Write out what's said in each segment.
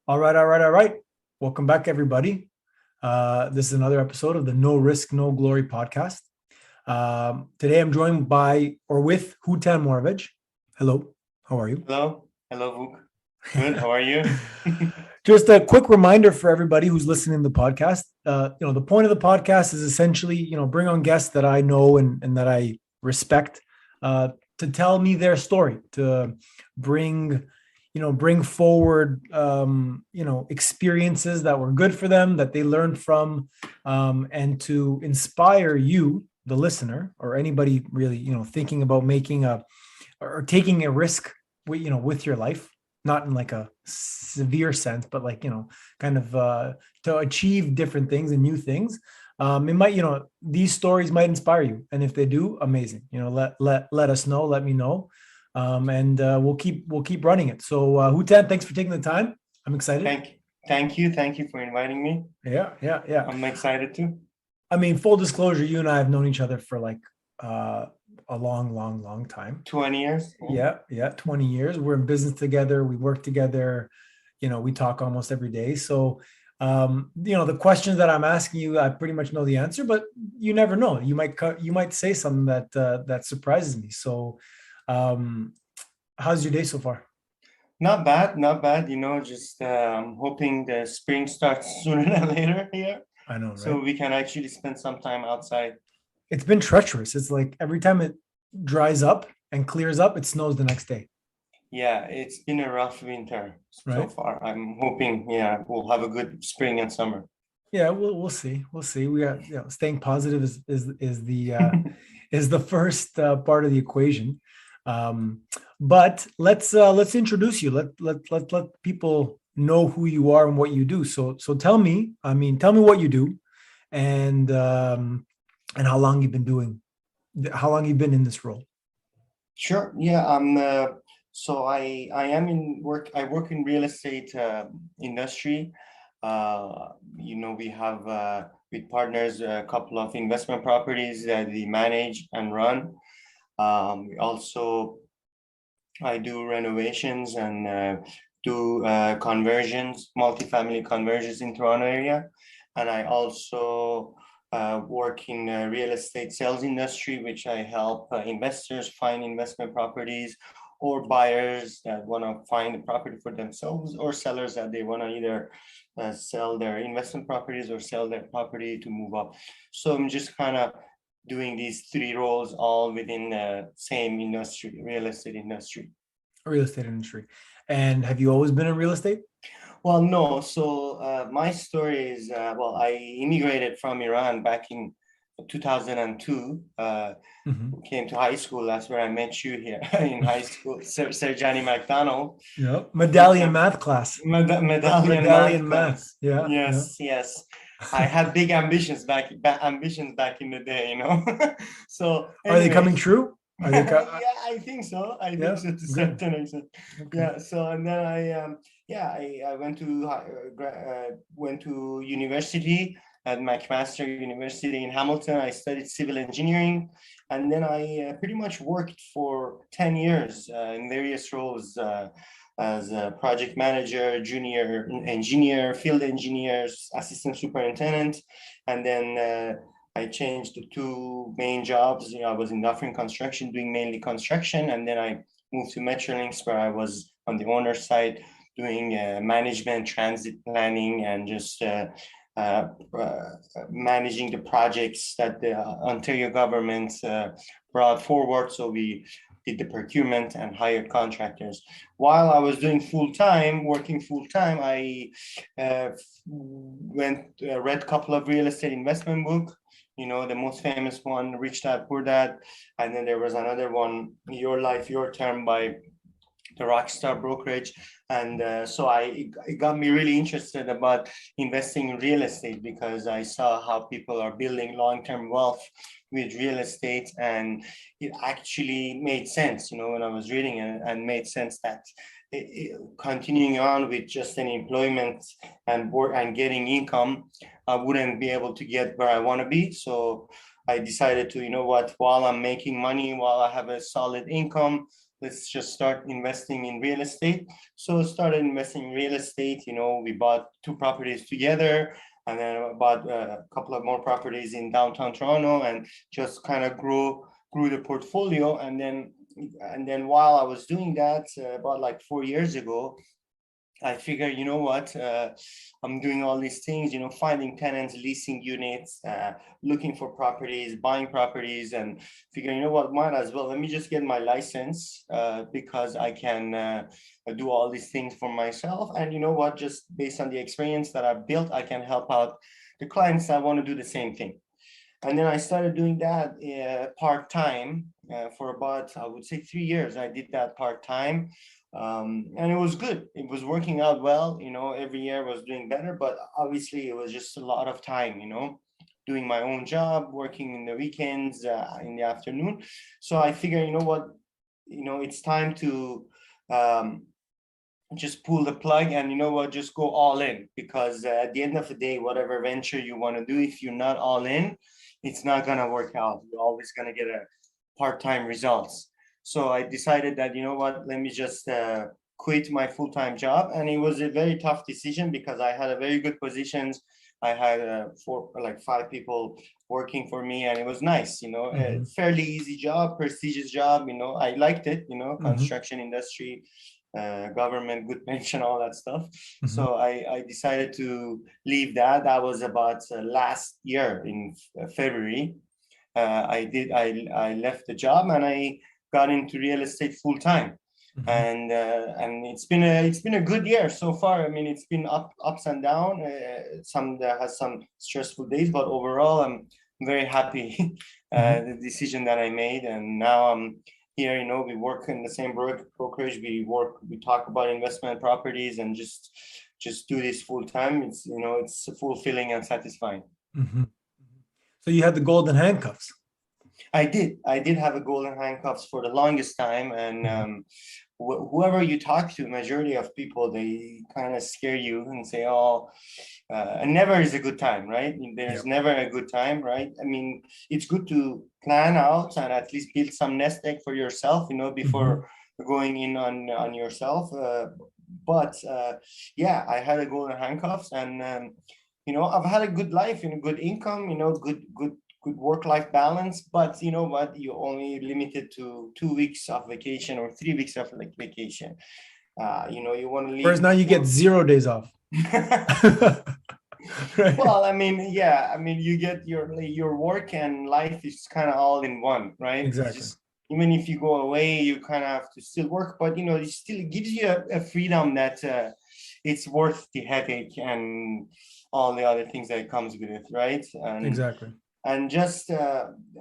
All right. Welcome back, everybody. This is another episode of the No Risk, No Glory podcast. Today I'm joined by or with Houtan Moravej. Hello, how are you? Hello, Vuk. Good. How are you? Just a quick reminder for everybody who's listening to the podcast. The point of the podcast is essentially, bring on guests that I know and that I respect to tell me their story, to bring bring forward experiences that were good for them, that they learned from, and to inspire you, the listener, or anybody really thinking about making a or taking a risk with your life, not in like a severe sense, but like kind of to achieve different things and new things. It might, these stories might inspire you, and if they do, amazing. Let us know, let me know, and we'll keep running it. So, Houtan, thanks for taking the time. I'm excited. Thank you for inviting me. Yeah. I'm excited too. I mean, full disclosure, you and I have known each other for like a long time. 20 years. Yeah, 20 years. We're in business together. We work together. We talk almost every day. So, the questions that I'm asking you, I pretty much know the answer, but you never know. You might say something that surprises me. So, how's your day so far? Not bad, not bad. Just hoping the spring starts sooner than later here, I know, so right? we can actually spend some time outside. It's been treacherous. It's like every time it dries up and clears up, it snows the next day, Yeah, it's been a rough winter so right? far. I'm hoping, yeah, we'll have a good spring and summer. Yeah, we'll see. We'll see. We got, staying positive is the first part of the equation. Um, but let's introduce you. Let people know who you are and what you do. So tell me what you do, and how long you've been how long you've been in this role. Sure. Yeah. So I am in work. I work in real estate industry. We have with partners a couple of investment properties that we manage and run. We also I do renovations and do conversions, multifamily conversions in Toronto area, and I also work in real estate sales industry, which I help investors find investment properties or buyers that want to find a property for themselves or sellers that they want to either sell their investment properties or sell their property to move up. So I'm just kind of doing these three roles all within the same industry, real estate industry. Real estate industry. And have you always been in real estate? Well, no. So my story is, I immigrated from Iran back in 2002. Mm-hmm. Came to high school. That's where I met you here in high school, Sir Johnny McDonald. Yeah. Medallion math class. Medallion math Medallion math. class. Yeah. Yes. I had big ambitions back in the day, So Are they coming anyways, true? Are they? yeah, I think so. I think Yeah. so to Good. certain extent. Okay. Yeah. So and then I went to went to university at McMaster University in Hamilton. I studied civil engineering, and then I pretty much worked for 10 years in various roles as a project manager, junior engineer, field engineers, assistant superintendent, and then. I changed the two main jobs. I was in Dufferin Construction doing mainly construction, and then I moved to Metrolinx where I was on the owner side doing management, transit planning, and just uh, managing the projects that the Ontario government brought forward. So we did the procurement and hired contractors. While I was working full time, I read a couple of real estate investment books. The most famous one, Rich Dad Poor Dad, and then there was another one, Your Life, Your Term by the Rockstar Brokerage. And so it got me really interested about investing in real estate because I saw how people are building long-term wealth with real estate, and it actually made sense, when I was reading it, and made sense that continuing on with just an employment and work and getting income, I wouldn't be able to get where I want to be. So I decided to, while I'm making money, while I have a solid income, let's just start investing in real estate. So started investing in real estate. We bought 2 properties together, and then bought a couple of more properties in downtown Toronto, and just kind of grew the portfolio. And then while I was doing that, about like 4 years ago, I figured, what, I'm doing all these things, finding tenants, leasing units, looking for properties, buying properties, and figure, what, might as well, let me just get my license, because I can do all these things for myself. And what, just based on the experience that I've built, I can help out the clients that want to do the same thing. And then I started doing that part-time for about, I would say, 3 years. I did that part-time. And it was good. It was working out well. Every year was doing better, but obviously it was just a lot of time, doing my own job, working in the weekends, in the afternoon. So I figured, what, it's time to just pull the plug and what, just go all in, because at the end of the day, whatever venture you want to do, if you're not all in, it's not going to work out. You're always going to get a part-time results. So I decided that, what, let me just quit my full-time job. And it was a very tough decision because I had a very good positions. I had 5 people working for me, and it was nice, a fairly easy job, prestigious job. I liked it, construction industry, government, good pension, all that stuff. So I decided to leave that. That was about last year in February. I left the job and I got into real estate full time. And it's been a good year so far. I mean, it's been ups and down. Some that has some stressful days, but overall, I'm very happy the decision that I made. And now I'm here. We work in the same brokerage. We talk about investment properties and just do this full time. It's fulfilling and satisfying. So you had the golden handcuffs. I did have a golden handcuffs for the longest time, and whoever you talk to, majority of people, they kind of scare you and say, "Oh, and never is a good time, right? There's never a good time, right? I mean, it's good to plan out and at least build some nest egg for yourself, before going in on yourself. But yeah, I had a golden handcuffs, and I've had a good life, good income, good work-life balance. But you know what? You're only limited to 2 weeks of vacation or 3 weeks of vacation. You want to leave. Whereas now you get 0 days off. Right. Well, I mean, you get your work and life is kind of all in one, right? Exactly. Even if you go away, you kind of have to still work, but it still gives you a freedom that it's worth the headache and all the other things that comes with it, right? Exactly. And just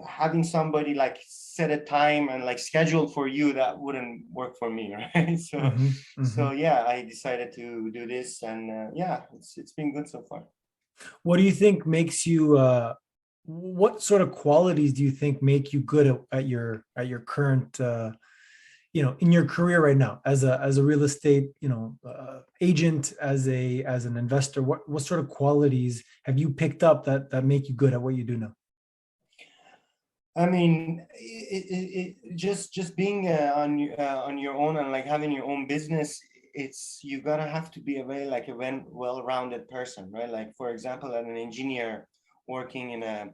having somebody set a time and schedule for you, that wouldn't work for me, right? So yeah, I decided to do this, and yeah, it's been good so far. What do you think makes you what sort of qualities do you think make you good at your current in your career right now as a real estate agent, as an investor? What sort of qualities have you picked up that make you good at what you do now? I mean, just being on your own and having your own business, you gotta have to be a very a well-rounded person, right? For example, as an engineer working in a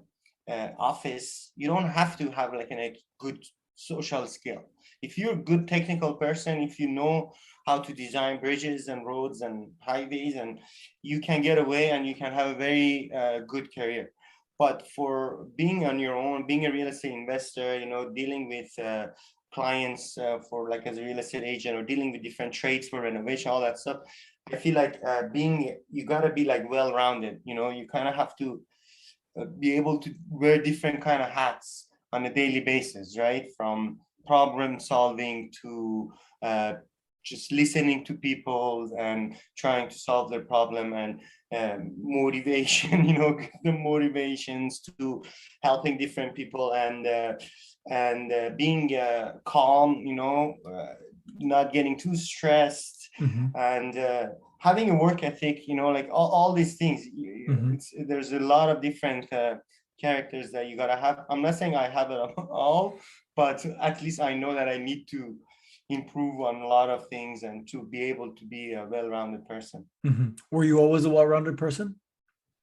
office, you don't have to have a good social skill. If you're a good technical person, if you know how to design bridges and roads and highways, and you can get away and you can have a very good career. But for being on your own, being a real estate investor, dealing with clients for as a real estate agent, or dealing with different trades for renovation, all that stuff, I feel you gotta be well-rounded. You kind of have to be able to wear different kind of hats on a daily basis, right? From problem solving to just listening to people and trying to solve their problem, and motivation, the motivations to helping different people, and being calm, not getting too stressed, and having a work ethic, all these things. There's a lot of different characters that you gotta have. I'm not saying I have it all, but at least I know that I need to improve on a lot of things and to be able to be a well-rounded person. Were you always a well-rounded person?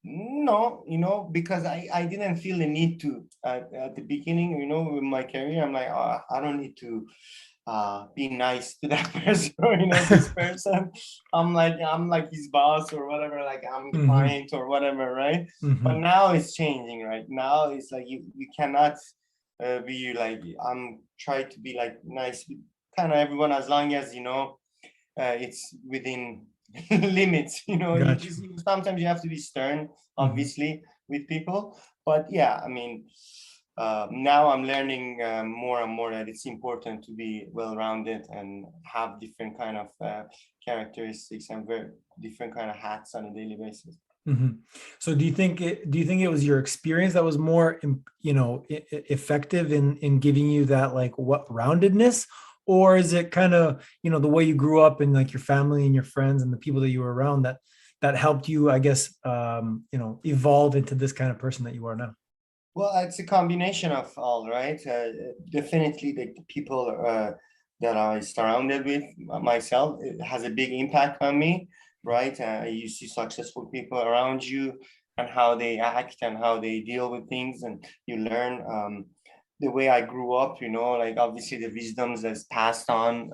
No, because I didn't feel the need to at the beginning, with my career. I'm like, oh, I don't need to be nice to that person, this person. I'm like his boss or whatever, like I'm client or whatever, right? But now it's changing, right? Now it's like you cannot be like, I'm trying to be like nice with kind of everyone, as long as it's within limits. Gotcha. Sometimes you have to be stern, obviously, with people. But yeah, I mean, now I'm learning more and more that it's important to be well-rounded and have different kind of characteristics and very different kind of hats on a daily basis. So do you think it was your experience that was more, effective in giving you that, like, what, roundedness, or is it kind of, the way you grew up and like your family and your friends and the people that you were around that helped you, I guess, evolve into this kind of person that you are now? Well, it's a combination of all, right? Definitely the people that I surrounded with myself, it has a big impact on me, right? You see successful people around you and how they act and how they deal with things, and you learn the way I grew up, like obviously the wisdoms that's passed on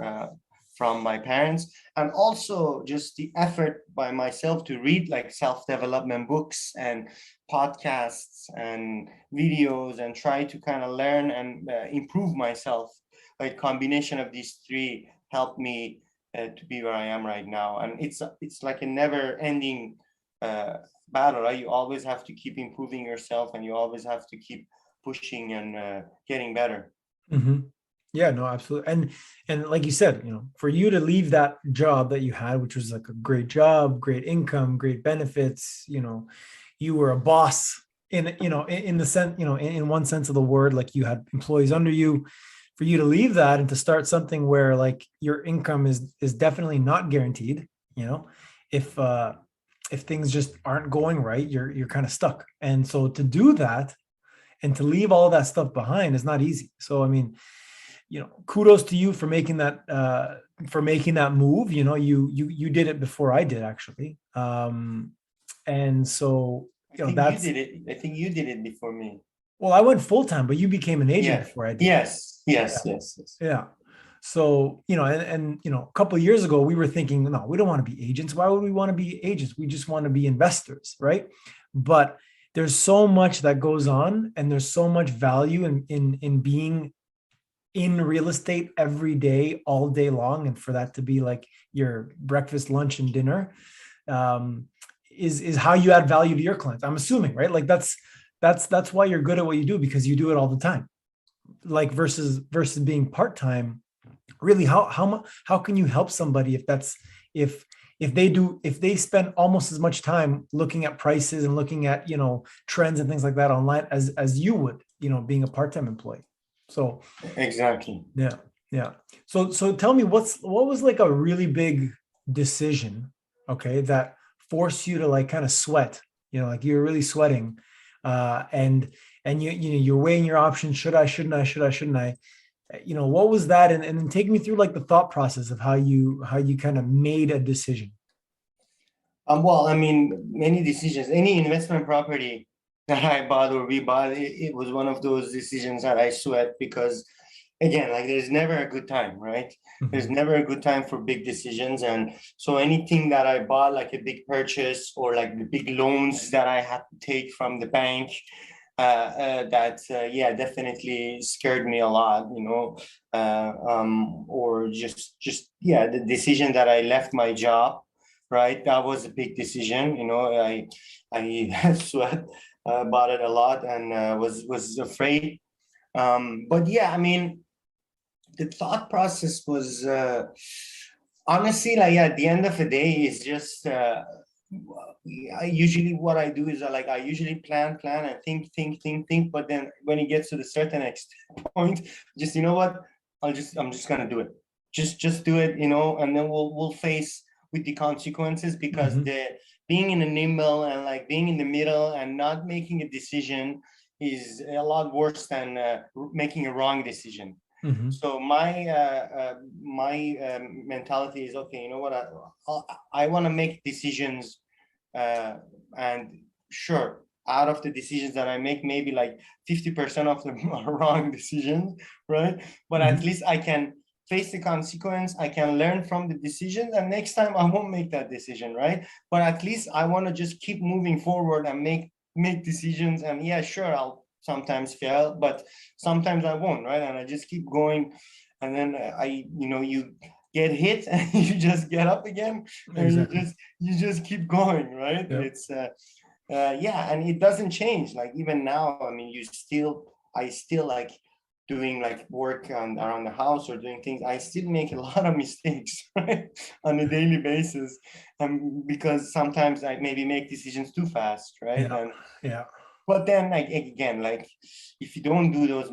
from my parents, and also just the effort by myself to read like self-development books and podcasts and videos and try to kind of learn and improve myself. Like combination of these three helped me to be where I am right now, and it's like a never-ending battle, right? You always have to keep improving yourself, and you always have to keep pushing and getting better. Yeah, no, absolutely. And like you said, for you to leave that job that you had, which was like a great job, great income, great benefits, you were a boss in the sense, in one sense of the word, like you had employees under you. For you to leave that and to start something where like your income is definitely not guaranteed, if things just aren't going right, you're kind of stuck. And so to do that and to leave all that stuff behind is not easy. So I mean, kudos to you for making that move. You did it before I did, actually. And so that's, I think you did it before me. well, I went full time, but you became an agent before I did. Yes. Yeah. So, and a couple of years ago, we were thinking, no, we don't want to be agents. Why would we want to be agents? We just want to be investors, right? But there's so much that goes on, and there's so much value in being in real estate every day, all day long, and for that to be like your breakfast, lunch, and dinner, is how you add value to your clients. I'm assuming, right? Like that's why you're good at what you do, because you do it all the time. Like versus being part-time, really, how can you help somebody if they spend almost as much time looking at prices and looking at trends and things like that online as you would, being a part-time employee? So exactly. Yeah. So tell me, what was like a really big decision, okay, that forced you to like kind of sweat, like you're really sweating, and you're weighing your options. Should I, shouldn't I, shouldn't I? What was that? And then take me through like the thought process of how you kind of made a decision. Well, I mean, many decisions, any investment property that I bought or we bought, it was one of those decisions that I sweat, because again, like there's never a good time, right? There's never a good time for big decisions. And so anything that I bought, like a big purchase or like the big loans that I had to take from the bank, definitely scared me a lot, or just the decision that I left my job, right? That was a big decision. I sweat about it a lot and was afraid. But yeah, I mean, the thought process was honestly, like at the end of the day, is just I usually what I do is I usually plan and think, but then when it gets to the certain point, just what, I'm just gonna do it. Just do it, and then we'll face with the consequences, because the being in a nimble and like being in the middle and not making a decision is a lot worse than making a wrong decision. Mhm. So my mentality is, okay, you know what, I want to make decisions, and sure, out of the decisions that I make, maybe like 50% of them are wrong decisions, right? But at Mhm. least I can face the consequence, I can learn from the decisions, and next time I won't make that decision, right? But at least I want to just keep moving forward and make decisions. And yeah, sure, I'll sometimes fail, but sometimes I won't, right? And I just keep going. And then you get hit and you just get up again, and Exactly. you just keep going, right? Yep. It's yeah, and it doesn't change. Like even now, I mean, I still like doing like work around the house or doing things. I still make a lot of mistakes, right, on a daily basis, because sometimes I maybe make decisions too fast, right? Yeah. And Yeah. but then, like again, like if you don't do those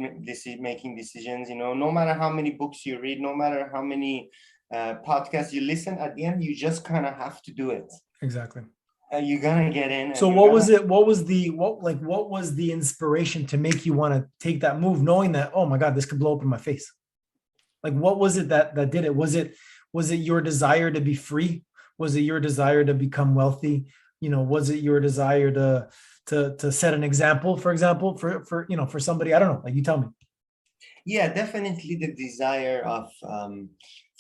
making decisions, no matter how many books you read, no matter how many podcasts you listen, at the end you just kind of have to do it. Exactly. You're gonna get in, So and you're what was gonna. it? What was the inspiration to make you want to take that move, knowing that, oh my God, this could blow up in my face? Like what was it that did it? Was it your desire to be free? Was it your desire to become wealthy? Was it your desire to set an example, for example, for somebody? I don't know. Like you tell me. Yeah, definitely the desire of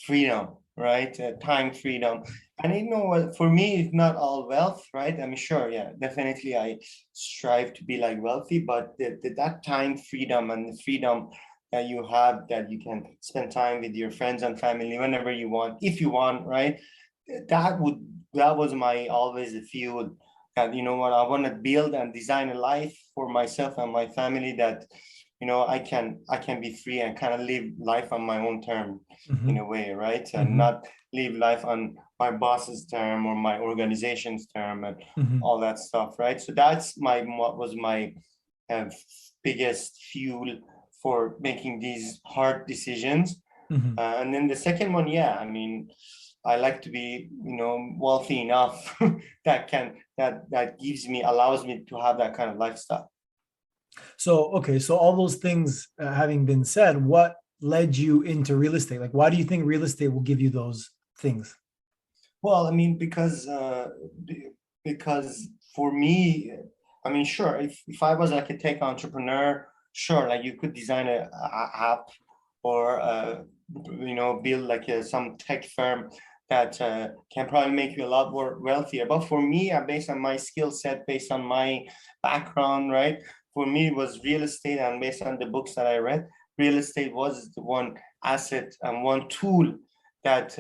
freedom, right? Time freedom. And what, for me, it's not all wealth, right? I'm sure, yeah, definitely I strive to be like wealthy, but that time freedom and the freedom that you have, that you can spend time with your friends and family whenever you want, if you want, right? That was my always the fuel. And you know what, I want to build and design a life for myself and my family that I can be free and kind of live life on my own term, in Mhm. a way, right? And Mhm. not live life on my boss's term or my organization's term and Mhm. all that stuff, right? So that's what was my uh, biggest fuel for making these hard decisions. Mhm. And then the second one, yeah, I mean, I like to be, wealthy enough that allows me to have that kind of lifestyle. So, okay, so all those things having been said, what led you into real estate? Like, why do you think real estate will give you those things? Well, I mean, because for me, I mean, sure, if I was like a tech entrepreneur, sure, like you could design a app or build like some tech firm that can probably make you a lot more wealthier. But for me, based on my skill set, based on my background, right? For me, it was real estate, and based on the books that I read, real estate was the one asset and one tool that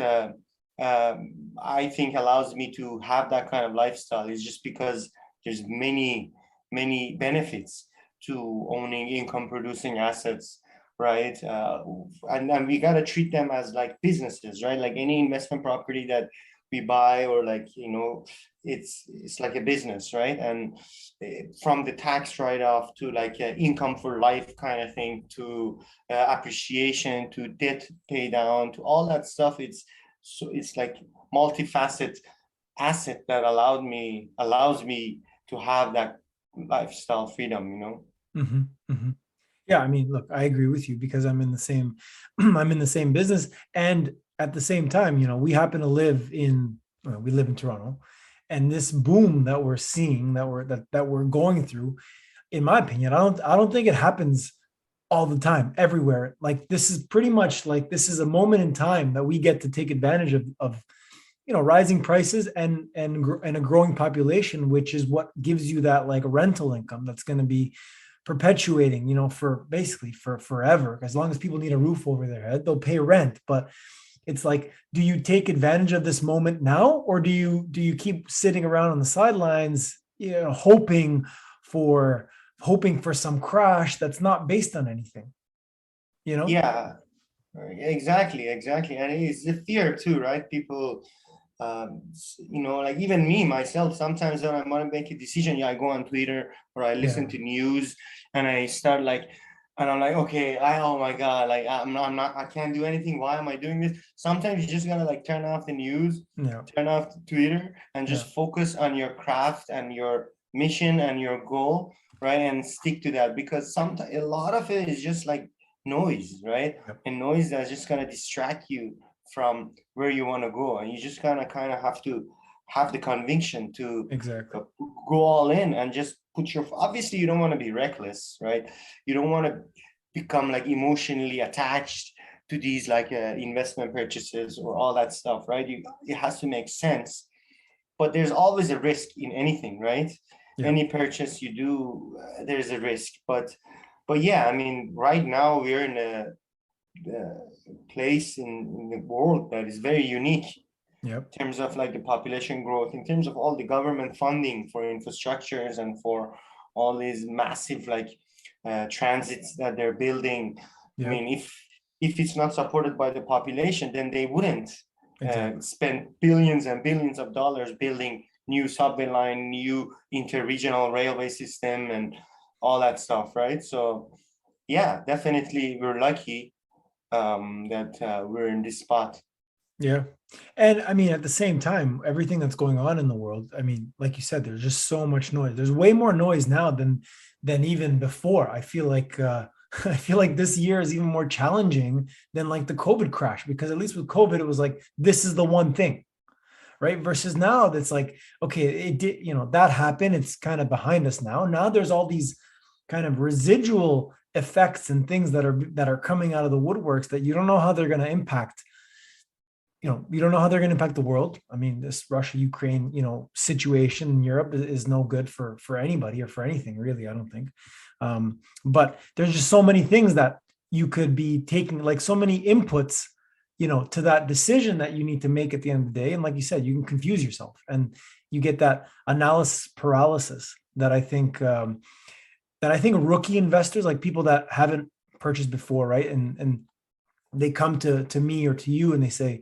I think allows me to have that kind of lifestyle. Is just because there's many benefits to owning income producing assets, right? And we got to treat them as like businesses, right? Like any investment property that we buy, or like, it's like a business, right? And from the tax write-off to like income for life kind of thing, to appreciation, to debt pay down, to all that stuff, it's like multifaceted asset that allows me to have that lifestyle freedom. Mhm. Mhm. Yeah, I mean, look, I agree with you because I'm in the same I'm in the same business, and at the same time, we happen to we live in Toronto, and this boom that we're seeing that we're going through, in my opinion, I don't think it happens all the time everywhere. Like this is pretty much like this is a moment in time that we get to take advantage of rising prices and a growing population, which is what gives you that like rental income that's going to be perpetuating, for basically for forever. As long as people need a roof over their head, they'll pay rent. But it's like, do you take advantage of this moment now, or do you keep sitting around on the sidelines, for hoping for some crash that's not based on anything, you know? Yeah, exactly, and it's the fear too, right? People, like even me myself, sometimes when I want to make a decision, yeah, I go on Twitter or I listen Yeah. to news, and I start like, and I'm like, okay, oh my God, like I'm not, I can't do anything. Why am I doing this? Sometimes you just gotta like turn off the news, Yeah. turn off Twitter, and Yeah. just focus on your craft and your mission and your goal, right? And stick to that, because sometimes a lot of it is just like noise, right? Yep. And noise that's just gonna distract you from where you want to go, and you just gonna kind of have to have the conviction to Exactly. go all in and just put your. Obviously, you don't want to be reckless, right? You don't want to become like emotionally attached to these like investment purchases or all that stuff, right? It has to make sense, but there's always a risk in anything, right? Yeah. Any purchase you do, there's a risk, but yeah, I mean, right now we're in a place in the world that is very unique Yep. in terms of like the population growth, in terms of all the government funding for infrastructures and for all these massive like transits that they're building. I Yep. mean, if it's not supported by the population, then they wouldn't Exactly. spend billions and billions of dollars building new subway line, new interregional railway system, and all that stuff, right? So, yeah, definitely we're lucky that we're in this spot. Yeah. And I mean, at the same time, everything that's going on in the world, I mean, like you said, there's just so much noise. There's way more noise now than even before. I feel like I feel like this year is even more challenging than like the COVID crash, because at least with COVID, it was like this is the one thing, right? Versus now that's like, okay, it did, that happened. It's kind of behind us now. Now there's all these kind of residual effects and things that are coming out of the woodworks that you don't know how they're going to impact. You don't know how they're going to impact the world. I mean, this Russia-Ukraine, situation in Europe is no good for anybody or for anything, really, I don't think. But there's just so many things that you could be taking, like so many inputs, to that decision that you need to make at the end of the day. And like you said, you can confuse yourself and you get that analysis paralysis that I think rookie investors, like people that haven't purchased before, right? And they come to me or to you and they say,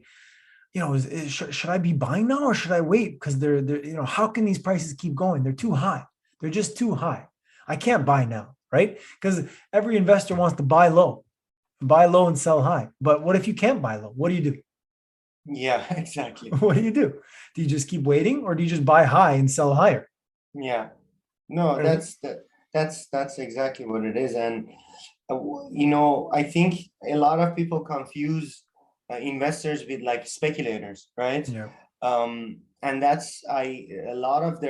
should I be buying now or should I wait? Because they're, how can these prices keep going? They're too high. They're just too high. I can't buy now, right? Because every investor wants to buy low and sell high. But what if you can't buy low? What do you do? Yeah, exactly. What do you do? Do you just keep waiting or do you just buy high and sell higher? Yeah. No, Right? that's exactly what it is. And I think a lot of people confuse investors with like speculators, right? Yeah. And that's there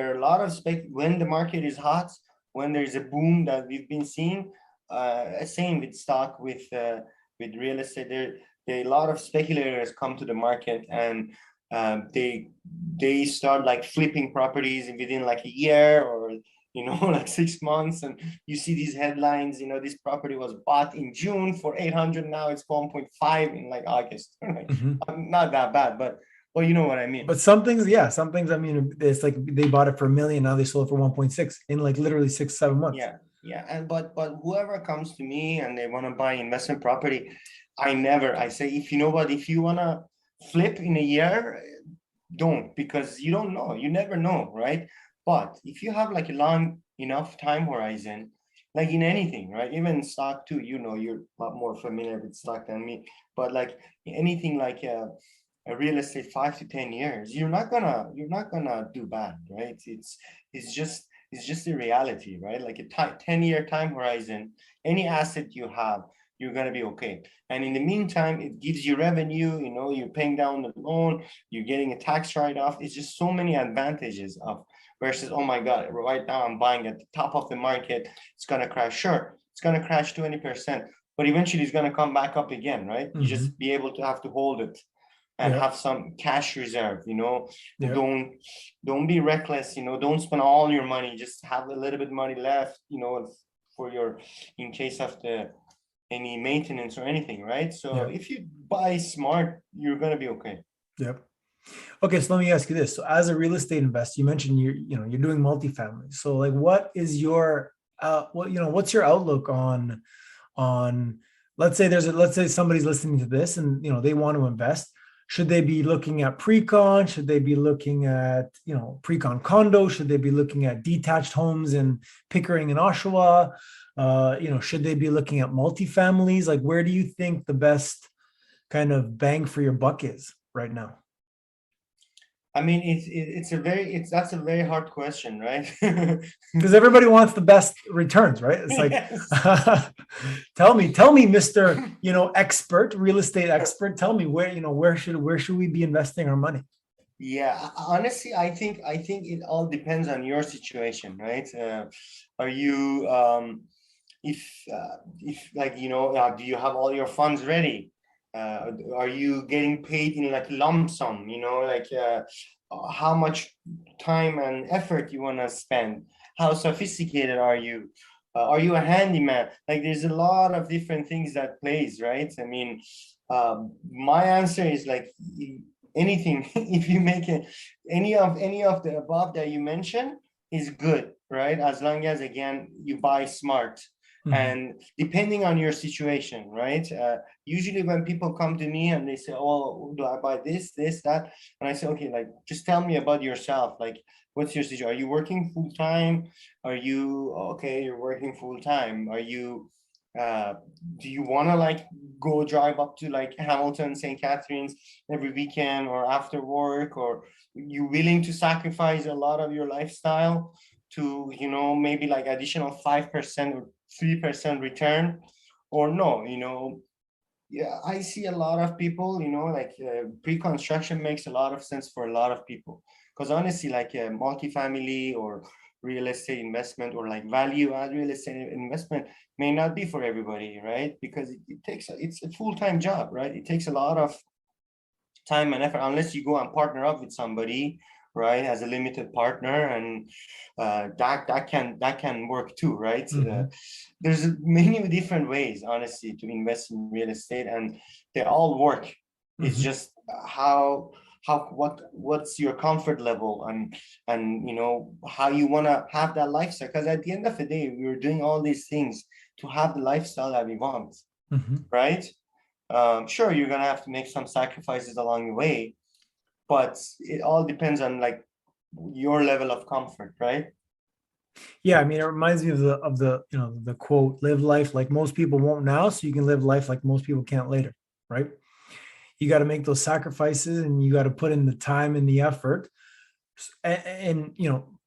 are a lot of spec when the market is hot, when there's a boom that we've been seeing. Same with stock, with real estate. There a lot of speculators come to the market, and they start like flipping properties within like a year or like 6 months, and you see these headlines, this property was bought in June for 800, now it's 1.5 in like August. Like, Mhm. not that bad, but well, you know what I mean. But some things, yeah, some things, I mean, it's like they bought it for a million. Now they sold it for 1.6 in like literally 6, 7 months. Yeah, and but whoever comes to me and they want to buy investment property, I say, if you want to flip in a year, don't, because you don't know, you never know, right? But if you have like a long enough time horizon, like in anything, right? Even stock too, you're a lot more familiar with stock than me, but like anything like a real estate, 5 to 10 years, you're not gonna do bad, right? It's just a reality, right? Like a 10-year time horizon, any asset you have, you're gonna be okay. And in the meantime, it gives you revenue, you're paying down the loan, you're getting a tax write-off. It's just so many advantages of versus, oh my God, right now I'm buying at the top of the market, it's gonna crash. Sure, it's gonna crash 20%, but eventually it's gonna come back up again, right? You Mm-hmm. just be able to have to hold it and Yeah. have some cash reserve, Yeah. don't be reckless, don't spend all your money, just have a little bit money left, for your, in case of the any maintenance or anything, right? So Yeah. if you buy smart, you're gonna be okay. Yep. Okay, so let me ask you this. So as a real estate investor, you mentioned you're doing multifamily. So like what is your what's your outlook on let's say somebody's listening to this and they want to invest. Should they be looking at pre-con? Should they be looking at pre-con condo? Should they be looking at detached homes in Pickering and Oshawa? Should they be looking at multifamilies? Like where do you think the best kind of bang for your buck is right now? I mean, that's a very hard question, right? Because everybody wants the best returns, right? It's like, Yes. tell me, Mister, expert, real estate expert, tell me where should we be investing our money? Yeah, honestly, I think it all depends on your situation, right? Are you if like do you have all your funds ready? Are you getting paid in like lump sum? Like how much time and effort you want to spend? How sophisticated are you? Are you a handyman? Like, there's a lot of different things that plays, right? I mean, my answer is like anything. If you make it, any of the above that you mentioned is good, right? As long as again you buy smart Mhm. and depending on your situation, right? Usually when people come to me and they say, "Oh, do I buy this, that?" And I say, "Okay, like just tell me about yourself. Like, what's your situation? Are you working full time? Are you okay? You're working full time. Are you uh do you want to like go drive up to like Hamilton, St. Catharines every weekend or after work, or you willing to sacrifice a lot of your lifestyle to maybe like additional 5% or 3% return, or no?" Yeah, I see a lot of people, like pre-construction makes a lot of sense for a lot of people. Because honestly, like a multifamily or real estate investment or like value add real estate investment may not be for everybody, right? Because it's a full-time job, right? It takes a lot of time and effort unless you go and partner up with somebody, right, as a limited partner, and that can work too, right? Mhm. There's many different ways, honestly, to invest in real estate, and they all work. It's Mhm. just what's your comfort level, and how you want to have that lifestyle, because at the end of the day we're doing all these things to have the lifestyle that we want, Mhm. right? Sure, you're gonna have to make some sacrifices along the way, but it all depends on like your level of comfort, right? Yeah, I mean, it reminds me of the quote, live life like most people won't now, so you can live life like most people can't later, right? You got to make those sacrifices and you got to put in the time and the effort, and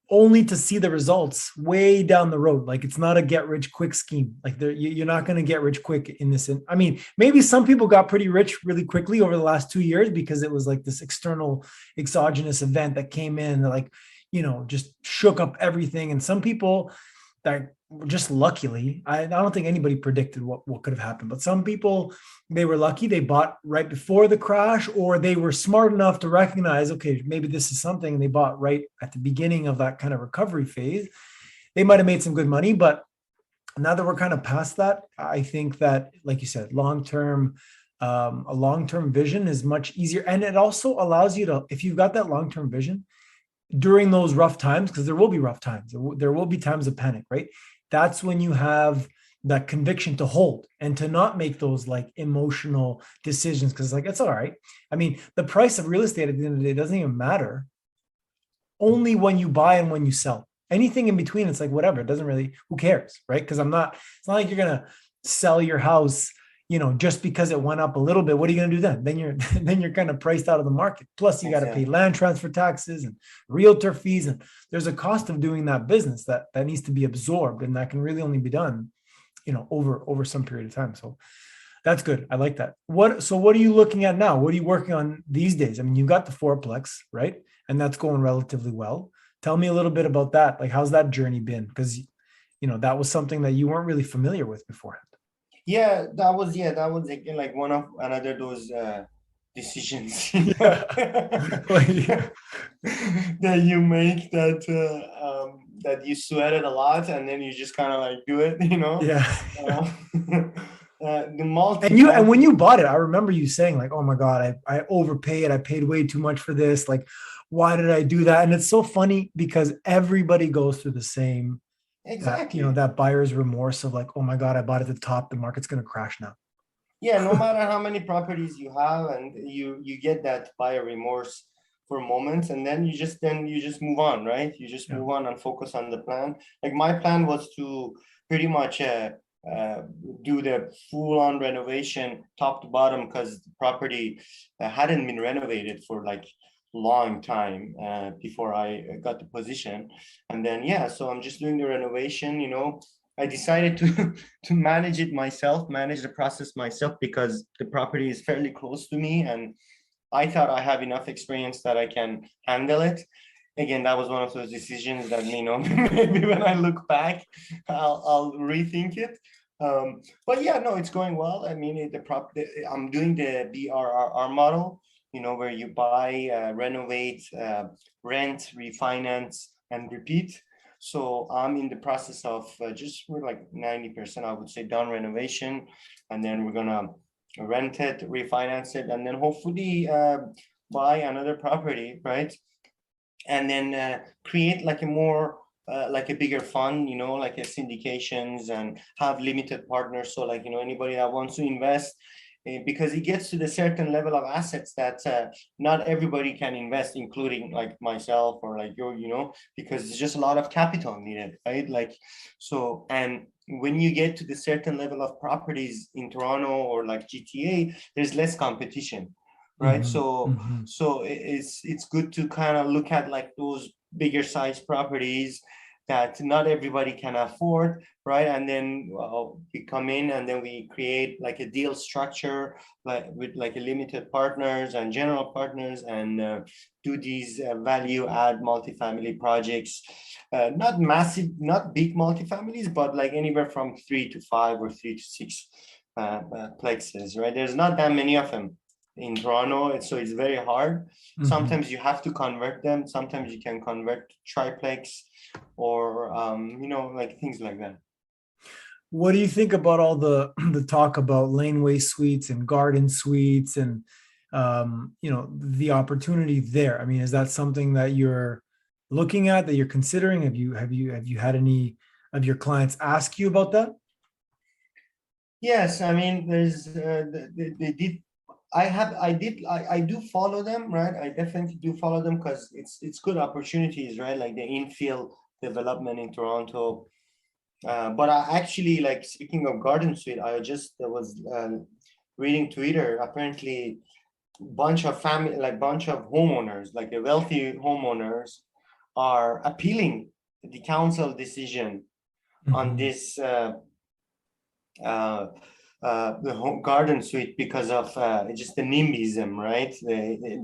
only to see the results way down the road. Like, it's not a get rich quick scheme. Like, you're not going to get rich quick in this. I mean, maybe some people got pretty rich really quickly over the last 2 years because it was like this external exogenous event that came in that, like, just shook up everything. And some people that just luckily, I don't think anybody predicted what could have happened, but some people, they were lucky, they bought right before the crash, or they were smart enough to recognize, okay, maybe this is something, and they bought right at the beginning of that kind of recovery phase. They might have made some good money, but now that we're kind of past that, I think that, like you said, a long-term vision is much easier, and it also allows you to, if you've got that long-term vision during those rough times, because there will be rough times, there will be times of panic, right? That's when you have that conviction to hold and to not make those like emotional decisions, because like, it's all right. I mean, the price of real estate at the end of the day doesn't even matter, only when you buy and when you sell. Anything in between, it's like whatever, it doesn't really, who cares, right? Because it's not like you're gonna sell your house, just because it went up a little bit. What are you gonna do then? Then you're kind of priced out of the market. Plus, you got to pay Exactly. land transfer taxes and realtor fees, and there's a cost of doing that business that needs to be absorbed, and that can really only be done, over some period of time. So that's good. I like that. What are you looking at now? What are you working on these days? I mean, you've got the fourplex, right? And that's going relatively well. Tell me a little bit about that. Like, how's that journey been? Because, that was something that you weren't really familiar with beforehand. Yeah, that was again like one of another those decisions, Yeah. Like, that you make, that you sweated a lot and then you just kind of like do it, yeah. uh, the And when multi you bought it, I remember you saying like, "Oh my God, I overpaid. I paid way too much for this. Like, why did I do that?" And it's so funny because everybody goes through the same, that exactly. that buyer's remorse of like, "Oh my God, I bought at the top. The market's going to crash now." Yeah, no matter how many properties you have, and you get that buyer remorse for a moment, and then you just move on, right? You just Yeah. move on and focus on the plan. Like my plan was to pretty much uh, do the full-on renovation top to bottom, because the property hadn't been renovated for like long time before I got the position. And then, yeah, so I'm just doing the renovation, you know. I decided to to manage it myself, manage the process myself, because the property is fairly close to me, and I thought I have enough experience that I can handle it. Again, that was one of those decisions that, you know, maybe when I look back, I'll rethink it. But yeah, no, it's going well. I mean, I'm doing the BRRR model, you know, where you buy, renovate, rent, refinance, and repeat. So I'm in the process of we're like 90%, I would say, done renovation, and then we're gonna rent it, refinance it, and then hopefully buy another property, right? And then create like a more like a bigger fund, you know, like a syndications, and have limited partners. So like, you know, anybody that wants to invest, because it gets to the certain level of assets that not everybody can invest, including like myself or like you know, because there's just a lot of capital needed, right? Like, so, and when you get to the certain level of properties in Toronto or like GTA, there's less competition, right? So it's good to kind of look at like those bigger size properties that not everybody can afford, right? And then we come in and then we create like a deal structure, like with like a limited partners and general partners, and do these value add multifamily projects, not massive, not big multifamilies, but like anywhere from 3 to 5 or 3 to 6 plexes, right? There's not that many of them in Toronto, so it's very hard. Sometimes you have to convert them. Sometimes you can convert triplex, or you know, like things like that. What do you think about all the the talk about laneway suites and garden suites and you know, the opportunity there? I mean, is that something that you're looking at, that you're considering? Have you had any of your clients ask you about that? Yes, I mean, there's they did. I do follow them, right? I definitely do follow them because it's good opportunities, right? Like the infill development in Toronto. But I actually, like, speaking of garden suite, I just was reading Twitter. Apparently, bunch of family, like bunch of homeowners, like the wealthy homeowners, are appealing the council decision on Mhm. this uh, the home garden suite, because of just the NIMBYism, right?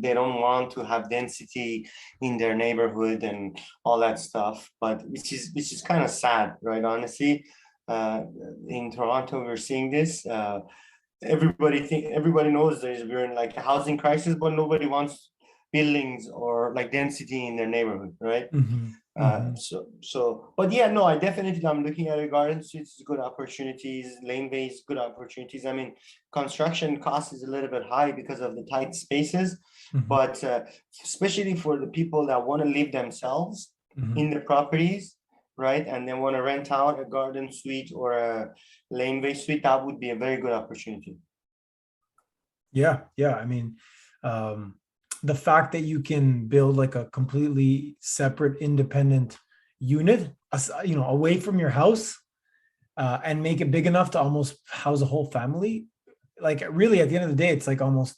They don't want to have density in their neighborhood and all that stuff. But which is kind of sad, right? Honestly, uh, in Toronto, we're seeing this. Everybody knows we're in like a housing crisis, but nobody wants buildings or like density in their neighborhood, right? Mhm. Mhm. But yeah, no, I definitely, I'm looking at a garden suites, good opportunities, lane based, good opportunities. I mean, construction cost is a little bit high because of the tight spaces, Mhm. but especially for the people that want to live themselves Mhm. in the properties, right? And they want to rent out a garden suite or a lane based suite, that would be a very good opportunity. Yeah, yeah. I mean, um, the fact that you can build like a completely separate, independent unit, you know, away from your house, and make it big enough to almost house a whole family. Like, really, at the end of the day, it's like almost,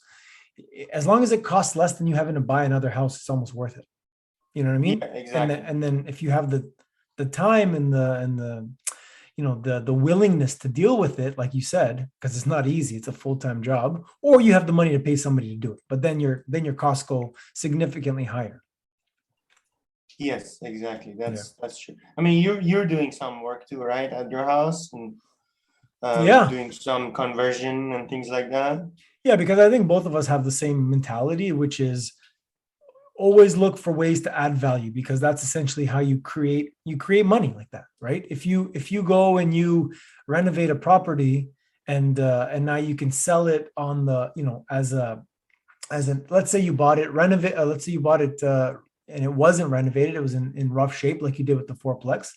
as long as it costs less than you having to buy another house, it's almost worth it. You know what I Yeah, mean? exactly. And then if you have the time and the you know, the willingness to deal with it, like you said, because it's not easy, it's a full-time job, or you have the money to pay somebody to do it, but then your costs go significantly higher. Yes, exactly. Yeah. That's true. I mean, you're doing some work too, right, at your house, and Yeah. doing some conversion and things like that. Yeah, because I think both of us have the same mentality, which is always look for ways to add value, because that's essentially how you create money like that, right? If you go and you renovate a property, and now you can sell it on the, you know, as in, let's say you bought it renovate let's say you bought it and it wasn't renovated, it was in rough shape, like you did with the fourplex.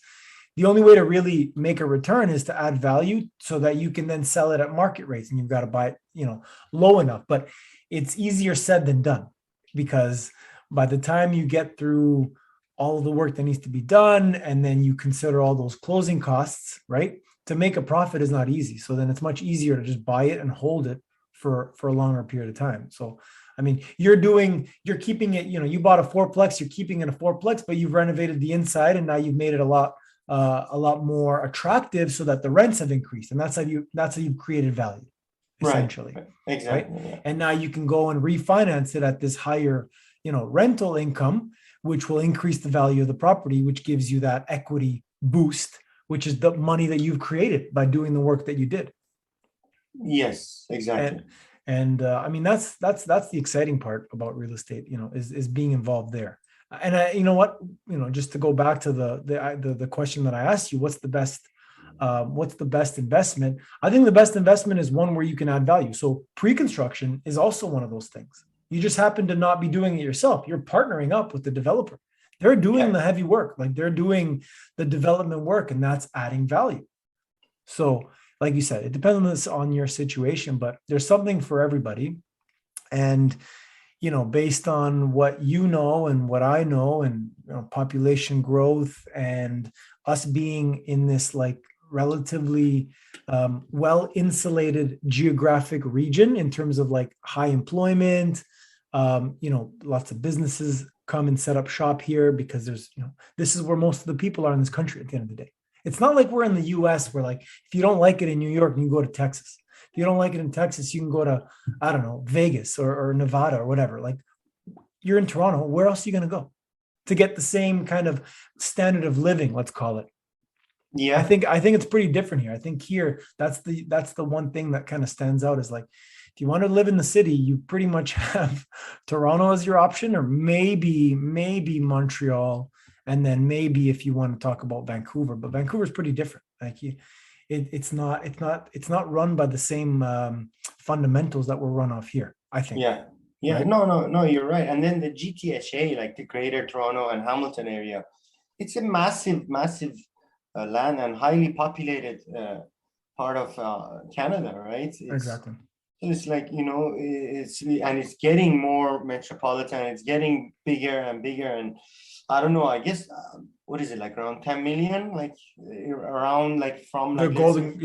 The only way to really make a return is to add value so that you can then sell it at market rates, and you've got to buy it, you know, low enough. But it's easier said than done, because by the time you get through all of the work that needs to be done, and then you consider all those closing costs, right? To make a profit is not easy. So then it's much easier to just buy it and hold it for a longer period of time. So I mean, you're keeping it, you bought a fourplex, you're keeping it a fourplex, but you've renovated the inside and now you've made it a lot more attractive so that the rents have increased. And that's how you've created value, Right. essentially. Right. Exactly. Yeah. And now you can go and refinance it at this higher, rental income, which will increase the value of the property, which gives you that equity boost, which is the money that you've created by doing the work that you did. Yes, exactly. And I mean, that's the exciting part about real estate, is being involved there. And you know what, just to go back to the question that I asked you, what's the best investment? I think the best investment is one where you can add value. So pre-construction is also one of those things. You just happen to not be doing it yourself. You're partnering up with the developer. They're doing the heavy work, like they're doing the development work, and that's adding value. So, like you said, it depends on your situation, but there's something for everybody. And based on what you know and what I know, and population growth, and us being in this like relatively well insulated geographic region in terms of like high employment, lots of businesses come and set up shop here because there's, this is where most of the people are in this country at the end of the day. It's not like we're in the US where, like, if you don't like it in New York, you can go to Texas. If you don't like it in Texas, you can go to, I don't know, Vegas or Nevada or whatever. Like, you're in Toronto, where else are you going to go to get the same kind of standard of living, let's call it? Yeah. I think it's pretty different here. I think here, that's the one thing that kind of stands out, is like, if you want to live in the city, you pretty much have Toronto as your option, or maybe Montreal, and then maybe if you want to talk about Vancouver. But Vancouver is pretty different. Like, it's not run by the same fundamentals that were run off here, I think. Yeah. Right? No, you're right. And then the GTHA, like the Greater Toronto and Hamilton area, it's a massive land and highly populated part of Canada, right? Exactly. It's like, it's getting more metropolitan. It's getting bigger and bigger, and I don't know. I guess what is it, like around 10 million, like around, like from The like golden,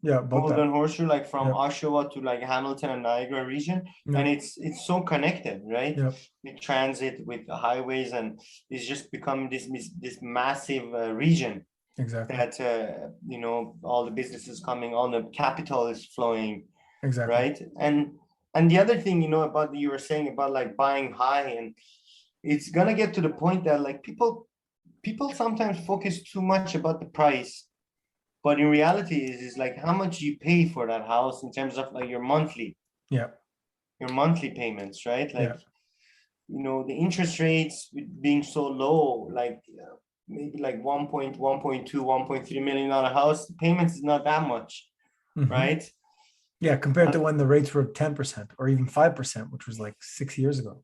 about Golden that. Horseshoe, like from Yeah. Oshawa to like Hamilton and Niagara region, Yeah. and it's so connected, right? Yeah. With transit, with the highways, and it's just become this massive region. Exactly. That all the businesses coming, all the capital is flowing. Exactly. Right. And the other thing, about you were saying about like buying high, and it's gonna get to the point that like people sometimes focus too much about the price, but in reality is like how much you pay for that house in terms of like your monthly payments, right? Like, the interest rates being so low, like maybe like 1.2, 1.3 million dollar house, the payments is not that much, right? Yeah, compared to when the rates were 10% or even 5%, which was like 6 years ago.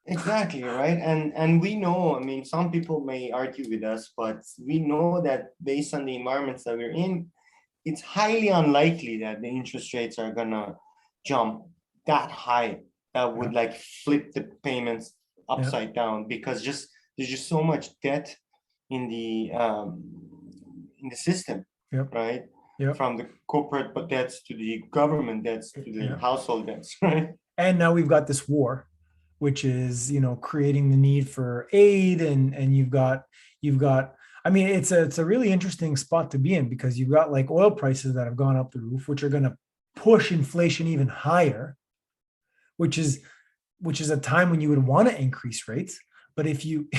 Exactly, right. And we know, I mean, some people may argue with us, but we know that based on the environments that we're in, it's highly unlikely that the interest rates are gonna jump that high that would like flip the payments upside down, because there's just so much debt in the system, right? From the corporate debts to the government debts to the household debts, right? And now we've got this war, which is, creating the need for aid, and you've got I mean, it's a really interesting spot to be in, because you've got like oil prices that have gone up the roof, which are going to push inflation even higher, which is a time when you would want to increase rates. But if you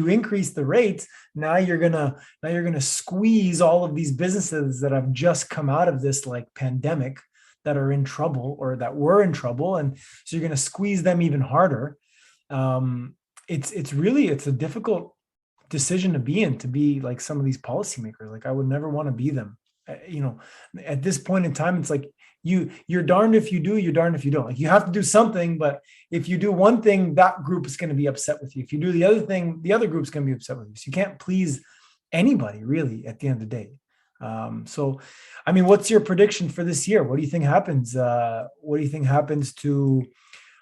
increase the rates, now you're gonna squeeze all of these businesses that have just come out of this like pandemic, that are in trouble or that were in trouble, and so you're gonna squeeze them even harder. It's a difficult decision to be in, to be like some of these policymakers. Like, I would never want to be them. At this point in time, it's like you're darned if you do, you're darned if you don't. Like, you have to do something, but if you do one thing, that group is going to be upset with you. If you do the other thing, the other group's going to be upset with you. So you can't please anybody really at the end of the day. So, I mean, what's your prediction for this year? What do you think happens? What do you think happens to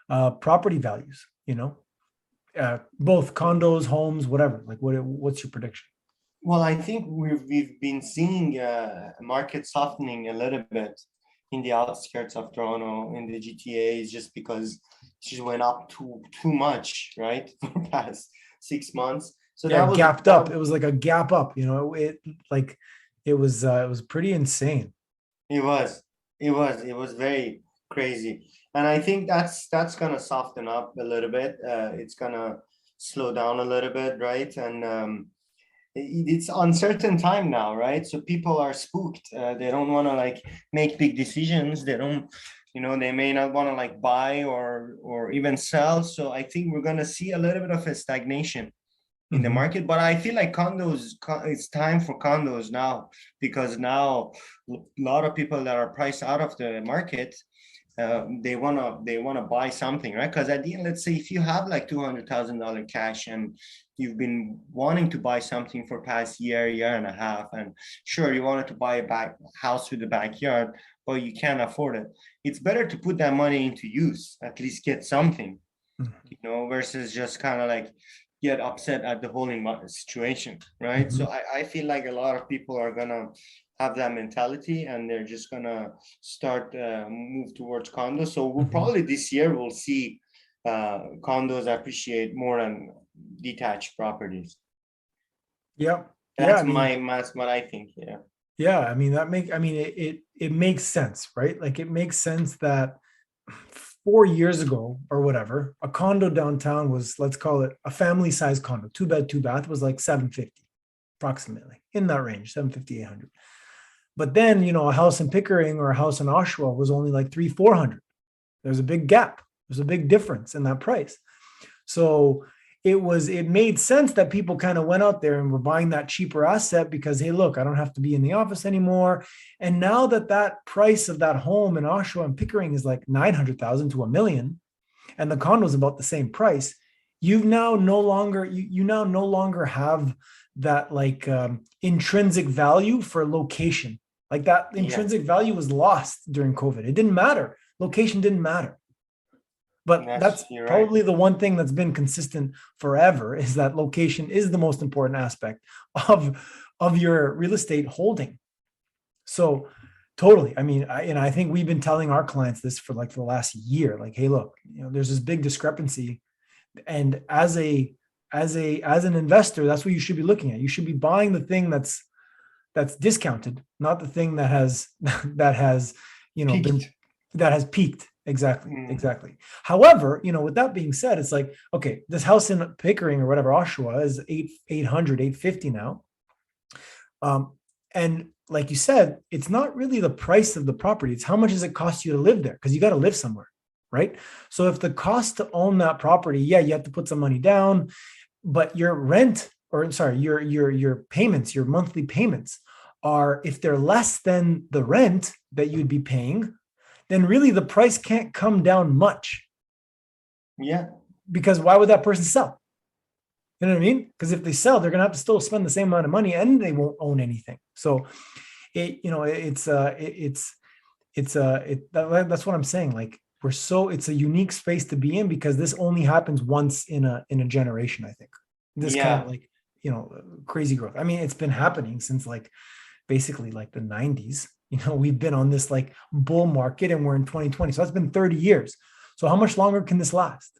property values? Both condos, homes, whatever. Like, what's your prediction? Well, I think we've been seeing a market softening a little bit, in the outskirts of Toronto in the GTA is just because it just went up too much, right? For the past 6 months. So Yeah, that it was gapped that up. It was like a gap up, it like it was pretty insane. it was it was very crazy. And I think that's gonna soften up a little bit. It's gonna slow down a little bit, right? And it's uncertain time now, right? So people are spooked. They don't want to like make big decisions. They don't, they may not want to like buy or even sell. So I think we're gonna see a little bit of a stagnation in the Mhm. market. But I feel like it's time for condos now, because now a lot of people that are priced out of the market, they wanna buy something, right? Because at the end, let's say if you have like $200,000 cash and you've been wanting to buy something for past year and a half, and sure you wanted to buy a back house with a backyard, but you can't afford it. It's better to put that money into use, at least get something, Mhm. versus just kind of like get upset at the whole situation, right? So Mhm. I feel like a lot of people are gonna have that mentality, and they're just gonna start move towards condos. So we'll Mhm. probably this year we'll see condos appreciate more than detached properties. Yep. Yeah, That's I mean, that's what I think. Yeah. yeah, I mean it makes sense, right? Like it makes sense that 4 years ago or whatever, a condo downtown was, let's call it a family size condo, 2 bed, 2 bath, was like 750, approximately in that range, 750, 800. But then, a house in Pickering or a house in Oshawa was only like 300, 400. There's a big gap. There's a big difference in that price. So it made sense that people kind of went out there and were buying that cheaper asset because, hey, look, I don't have to be in the office anymore. And now that price of that home in Oshawa and Pickering is like 900,000 to $1 million, and the condo is about the same price, you now no longer have that like intrinsic value for location. Like that Yeah, intrinsic value was lost during COVID. It didn't matter. Location didn't matter. But that's you're right. probably the one thing that's been consistent forever, is that location is the most important aspect of your real estate holding. So totally. I mean, I think we've been telling our clients this for like the last year. Like, hey, look, there's this big discrepancy, and as an investor, that's what you should be looking at. You should be buying the thing that's discounted, not the thing that has that has been Peaked. that has peaked. Exactly, Mm. exactly. However, with that being said, it's like, okay, this house in Pickering or whatever, Oshawa, is 800, 850 now. And like you said, it's not really the price of the property, it's how much does it cost you to live there, because you got to live somewhere, right? So if the cost to own that property, yeah, you have to put some money down, but your rent, or sorry, your payments, your monthly payments, are, if they're less than the rent that you'd be paying, then really the price can't come down much, Yeah. because why would that person sell? You know what I mean? Because if they sell, they're gonna have to still spend the same amount of money, and they won't own anything. So that's what I'm saying. Like, it's a unique space to be in, because this only happens once in a generation, I think. This kind of Yeah. like, crazy growth. I mean, it's been happening since like basically like the 90s. We've been on this like bull market, and we're in 2020. So that's been 30 years. So how much longer can this last?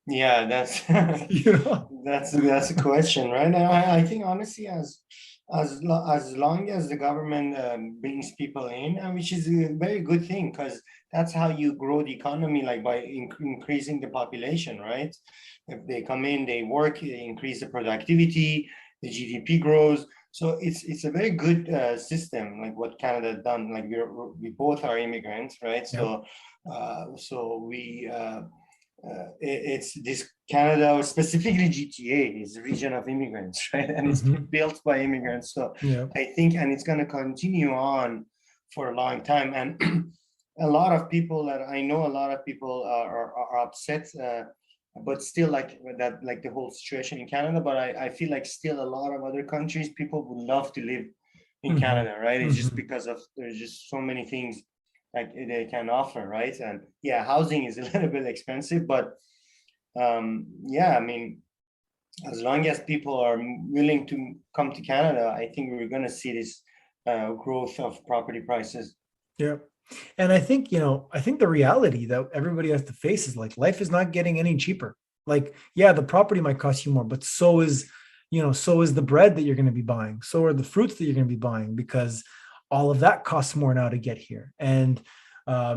Yeah, that's you know? that's a question, right? Now, I think honestly, as long as the government brings people in, which is a very good thing, because that's how you grow the economy, like by increasing the population, right? If they come in, they work, they increase the productivity, the GDP grows. So it's a very good system, like what Canada done. Like we both are immigrants, right? Yep. So we. It's this Canada, or specifically GTA, is a region of immigrants, right? And it's Hmm. built by immigrants. So Yeah. I think, and it's going to continue on for a long time. And a lot of people that I know, a lot of people are upset, but still like that, like the whole situation in Canada. But I feel like still a lot of other countries, people would love to live in Hmm. Canada, right? It's just Hmm. because of there's just so many things like they can offer, right? And yeah, housing is a little bit expensive, but yeah, I mean, as long as people are willing to come to Canada, I think we're going to see this growth of property prices. Yeah. And I think, I think the reality that everybody has to face is like life is not getting any cheaper. Like, yeah, the property might cost you more, but so is the bread that you're going to be buying. So are the fruits that you're going to be buying because all of that costs more now to get here. And, I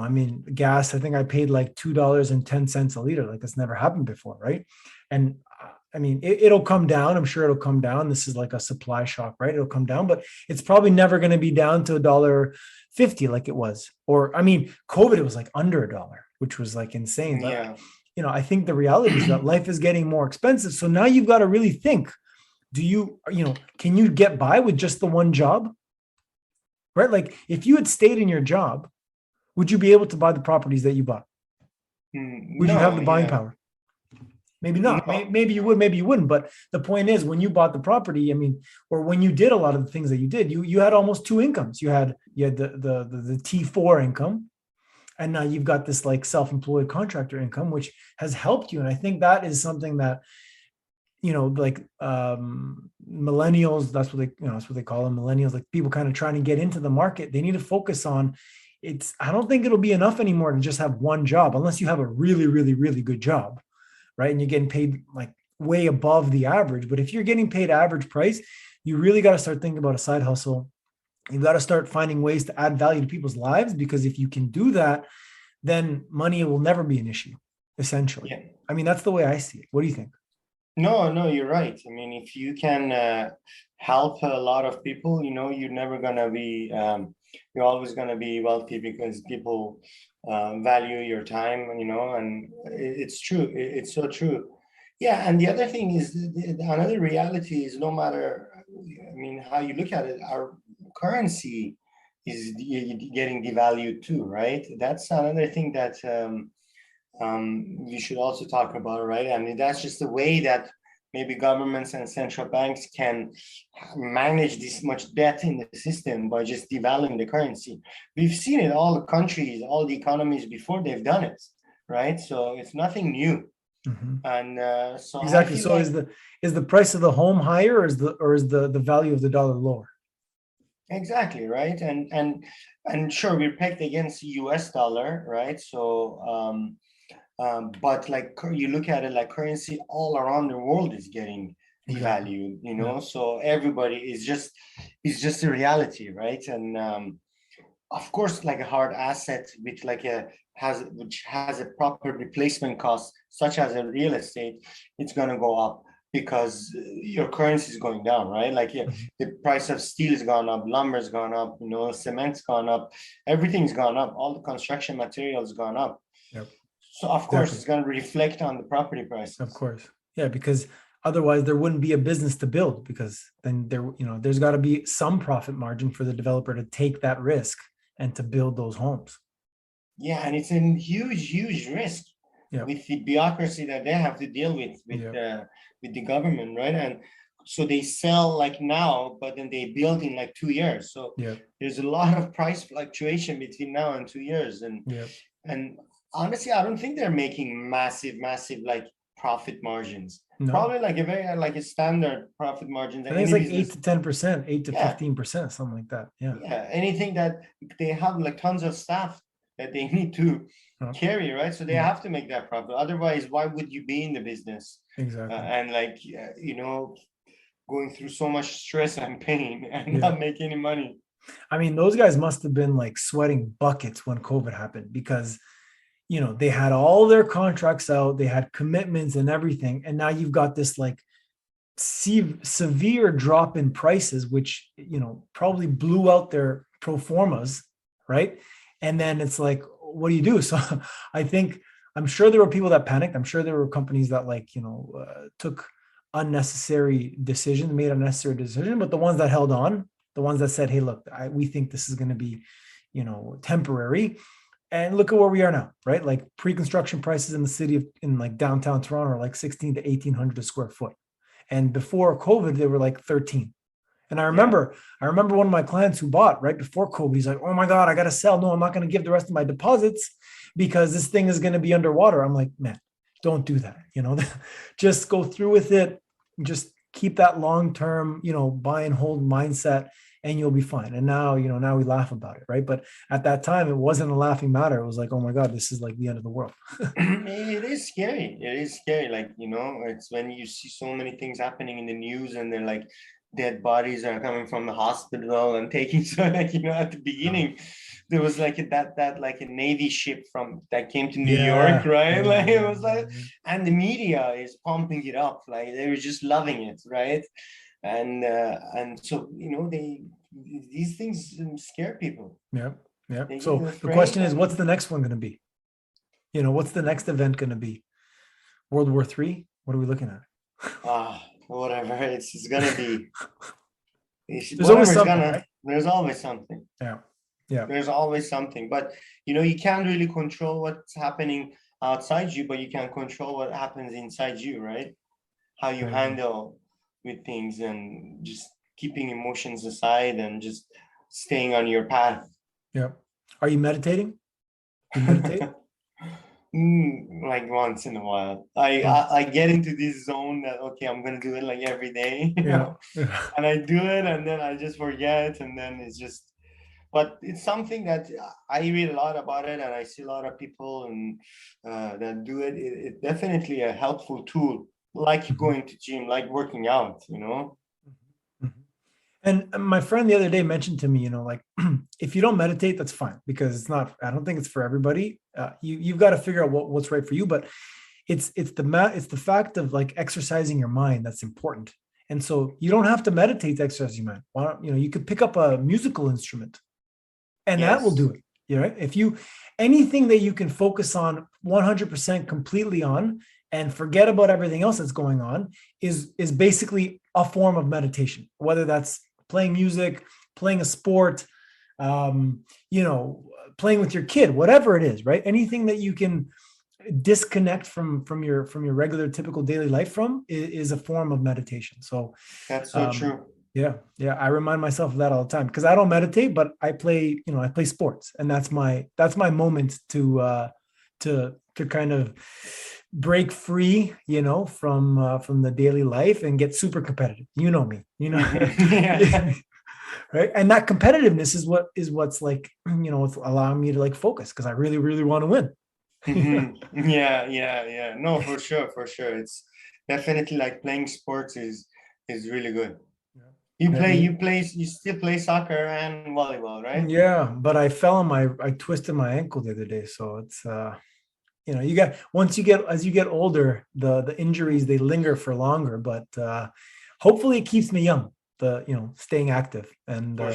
mean, gas, I think I paid like $2.10 a liter. Like that's never happened before. Right. And I mean, it'll come down. I'm sure it'll come down. This is like a supply shock, right? It'll come down, but it's probably never going to be down to $1.50 like it was. Or, I mean, COVID, it was like under $1, which was like insane. But, Yeah. I think the reality is that life is getting more expensive. So now you've got to really think, can you get by with just the one job? Right? Like if you had stayed in your job, would you be able to buy the properties that you bought? Would you have No, the buying yeah. power? Maybe not. No. Maybe you would, maybe you wouldn't. But the point is, when you bought the property, I mean, or when you did a lot of the things that you did, you had almost two incomes. You had the T4 income, and now you've got this like self-employed contractor income, which has helped you. And I think that is something that like millennials, that's what they call them, millennials, like people kind of trying to get into the market. They need to focus on. I don't think it'll be enough anymore to just have one job unless you have a really, really, really good job, right? And you're getting paid like way above the average. But if you're getting paid average price, you really got to start thinking about a side hustle. You've got to start finding ways to add value to people's lives, because if you can do that, then money will never be an issue, essentially. Yeah. I mean, that's the way I see it. What do you think? No, you're right. I mean, if you can help a lot of people, you're never gonna be, you're always gonna be wealthy because people value your time, and it's true. It's so true. Yeah, and the other thing is, another reality is no matter, I mean, how you look at it, our currency is getting devalued too, right? That's another thing that you should also talk about, right? I mean, that's just the way that maybe governments and central banks can manage this much debt in the system by just devaluing the currency. We've seen it, all the countries, all the economies before, they've done it, right? So it's nothing new. Mhm. And so I Exactly. feel So like is the price of the home higher, or is the value of the dollar lower? exactly, right. And sure, we're pegged against the US dollar, right? So but like you look at it, like currency all around the world is getting Exactly. devalued, Yeah. so everybody is just a reality, right? And of course, like a hard asset which which has a proper replacement cost, such as a real estate, it's going to go up because your currency is going down, right? Like, yeah, Mhm. the price of steel has gone up, lumber's gone up, cement's gone up, everything's gone up, all the construction materials gone up. Yep. So of course Exactly. it's going to reflect on the property Of prices. course. Yeah, because otherwise there wouldn't be a business to build, because then there's got to be some profit margin for the developer to take that risk and to build those homes. Yeah, and it's a huge risk Yeah. with the bureaucracy that they have to deal Yeah. with the government, right? And so they sell like now, but then they build in like 2 years. So Yeah. there's a lot of price fluctuation between now and 2 years. Yeah. And honestly, I don't think they're making massive like profit margins. No. Probably like a very like a standard profit margin I that think it's any like 8 business. to 10%, 8 to Yeah, 15%, something like that. Yeah. yeah, anything that they have like tons of staff that they need to Yeah. carry, right? So they Yeah. have to make that profit. Otherwise, why would you be in the business Exactly. and like going through so much stress and pain and Yeah. not make any money? I mean, those guys must have been like sweating buckets when COVID happened, because they had all their contracts out, they had commitments and everything. And now you've got this like severe drop in prices, which, probably blew out their pro formas, right? And then it's like, what do you do? So I think, I'm sure there were people that panicked. I'm sure there were companies that took unnecessary decisions, made unnecessary decisions, but the ones that held on, the ones that said, hey, look, we think this is going to be, temporary. And look at where we are now, right? Like pre-construction prices in the city in like downtown Toronto are like 16 to 1800 a square foot. And before COVID, they were like 13. And I Yeah, remember, I remember one of my clients who bought right before COVID. He's like, "Oh my God, I got to sell. No, I'm not going to give the rest of my deposits because this thing is going to be underwater." I'm like, man, don't do that. Just go through with it. Just keep that long-term, buy and hold mindset, and you'll be fine. And now, now we laugh about it, right? But at that time, it wasn't a laughing matter. It was like, oh my God, this is like the end of the world. It is scary. It is scary. Like, it's when you see so many things happening in the news and they're like dead bodies are coming from the hospital and taking so like, at the beginning, there was like that like a Navy ship from that came to New York, right? Like it was like, and the media is pumping it up, like they were just loving it, right? And so these things scare people. Yeah. Yeah. They get So you the afraid question is, what's the next one going to be? What's the next event going to be? World War III? What are we looking at? Whatever it's gonna be. There's always Whatever's something, gonna, right? there's always something. Yeah. Yeah. There's always something. But you can't really control what's happening outside you, but you can control what happens inside you, right? How you handle with things and just keeping emotions aside and just staying on your path. Yeah. Are you meditating? You meditate? Like once in a while. I get into this zone that okay, I'm gonna do it like every day, Yeah. and I do it and then I just forget and then it's just, but it's something that I read a lot about it and I see a lot of people and that do it. It's definitely a helpful tool, like going to gym, like working out. And my friend the other day mentioned to me, like if you don't meditate, that's fine because it's not. I don't think it's for everybody. You've got to figure out what's right for you. But it's the fact of like exercising your mind that's important. And so you don't have to meditate to exercise your mind. Why don't, you could pick up a musical instrument, and that will do it. Right? If anything that you can focus on 100% completely on and forget about everything else that's going on is basically a form of meditation, whether that's playing music, playing a sport, playing with your kid, whatever it is, right? Anything that you can disconnect from your regular typical daily life from is a form of meditation. So that's so true. Yeah. I remind myself of that all the time because I don't meditate, but I play sports, and that's my moment to kind of break free, from the daily life and get super competitive. You know me, right? And that competitiveness is what's like, it's allowing me to like focus because I really, really want to win. Yeah. No, for sure. It's definitely like playing sports is really good. You still play soccer and volleyball, right? Yeah, but I I twisted my ankle the other day. So it's, as you get older, the injuries, they linger for longer, but hopefully it keeps me young, staying active. And for